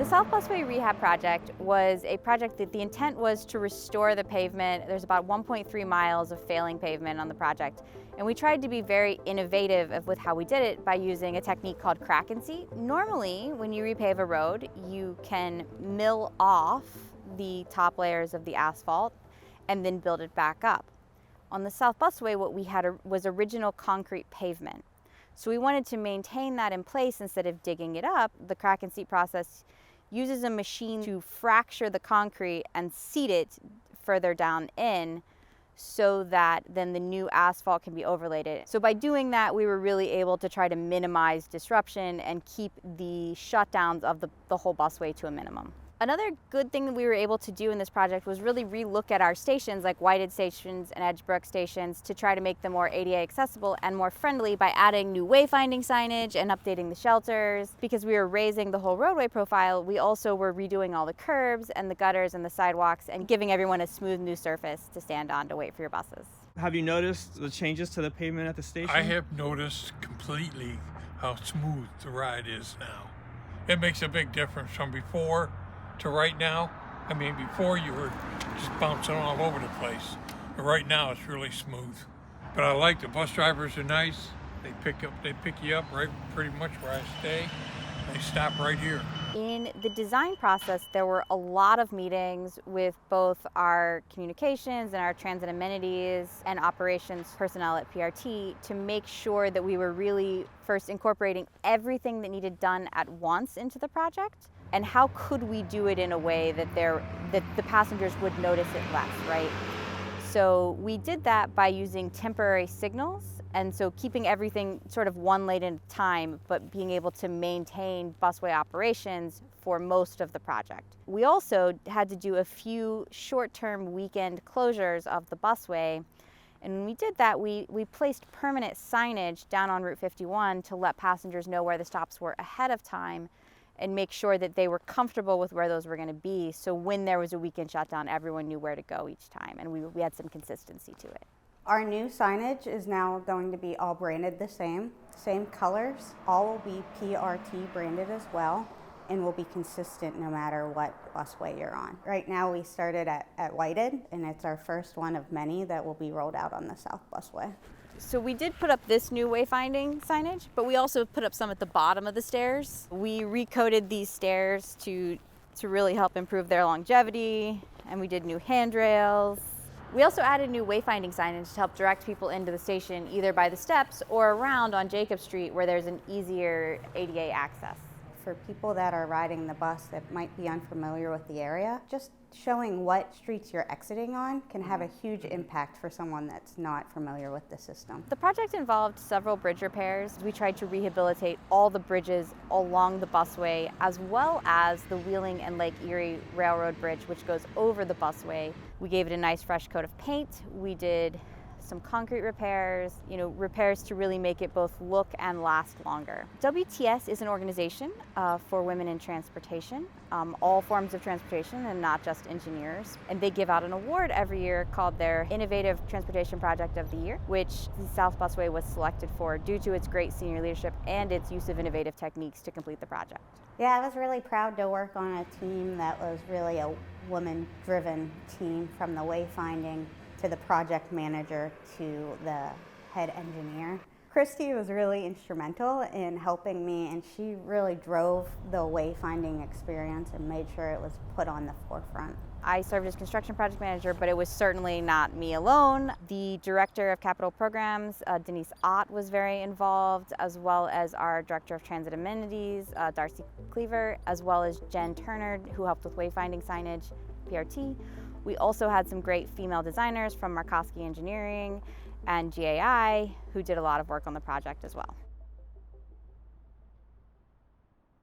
The South Busway Rehab project was a project that the intent was to restore the pavement. There's about 1.3 miles of failing pavement on the project. And we tried to be very innovative with how we did it by using a technique called crack and seat. Normally, when you repave a road, you can mill off the top layers of the asphalt and then build it back up. On the South Busway, what we had was original concrete pavement. So we wanted to maintain that in place instead of digging it up. The crack and seat process uses a machine to fracture the concrete and seat it further down in so that then the new asphalt can be overlaid. So by doing that, we were really able to try to minimize disruption and keep the shutdowns of the whole busway to a minimum. Another good thing that we were able to do in this project was really relook at our stations, like Whited stations and Edgebrook stations, to try to make them more ADA accessible and more friendly by adding new wayfinding signage and updating the shelters. Because we were raising the whole roadway profile, we also were redoing all the curbs and the gutters and the sidewalks and giving everyone a smooth new surface to stand on to wait for your buses. Have you noticed the changes to the pavement at the station? I have noticed completely how smooth the ride is now. It makes a big difference from before to right now. I mean, before you were just bouncing all over the place. But right now it's really smooth. But I like the bus drivers are nice. They pick you up right pretty much where I stay. They stop right here. In the design process, there were a lot of meetings with both our communications and our transit amenities and operations personnel at PRT to make sure that we were really first incorporating everything that needed done at once into the project. And how could we do it in a way that the passengers would notice it less, right? So we did that by using temporary signals, and so keeping everything sort of one lane at a time, but being able to maintain busway operations for most of the project. We also had to do a few short-term weekend closures of the busway. And when we did that, we placed permanent signage down on Route 51 to let passengers know where the stops were ahead of time and make sure that they were comfortable with where those were going to be. So when there was a weekend shutdown, everyone knew where to go each time, and we had some consistency to it. Our new signage is now going to be all branded the same colors. All will be PRT branded as well, and will be consistent no matter what busway you're on. Right now we started at Whited, and it's our first one of many that will be rolled out on the South Busway. So we did put up this new wayfinding signage, but we also put up some at the bottom of the stairs. We recoated these stairs to really help improve their longevity, and we did new handrails. We also added new wayfinding signage to help direct people into the station either by the steps or around on Jacob Street where there's an easier ADA access. For people that are riding the bus that might be unfamiliar with the area, just showing what streets you're exiting on can have a huge impact for someone that's not familiar with the system. The project involved several bridge repairs. We tried to rehabilitate all the bridges along the busway, as well as the Wheeling and Lake Erie Railroad Bridge, which goes over the busway. We gave it a nice fresh coat of paint. We did some concrete repairs, repairs to really make it both look and last longer. WTS is an organization for women in transportation, all forms of transportation and not just engineers. And they give out an award every year called their Innovative Transportation Project of the Year, which the South Busway was selected for due to its great senior leadership and its use of innovative techniques to complete the project. Yeah, I was really proud to work on a team that was really a woman-driven team, from the wayfinding to the project manager to the head engineer. Christy was really instrumental in helping me, and she really drove the wayfinding experience and made sure it was put on the forefront. I served as construction project manager, but it was certainly not me alone. The director of capital programs, Denise Ott, was very involved, as well as our director of transit amenities, Darcy Cleaver, as well as Jen Turner, who helped with wayfinding signage, PRT. We also had some great female designers from Markowski Engineering and GAI who did a lot of work on the project as well.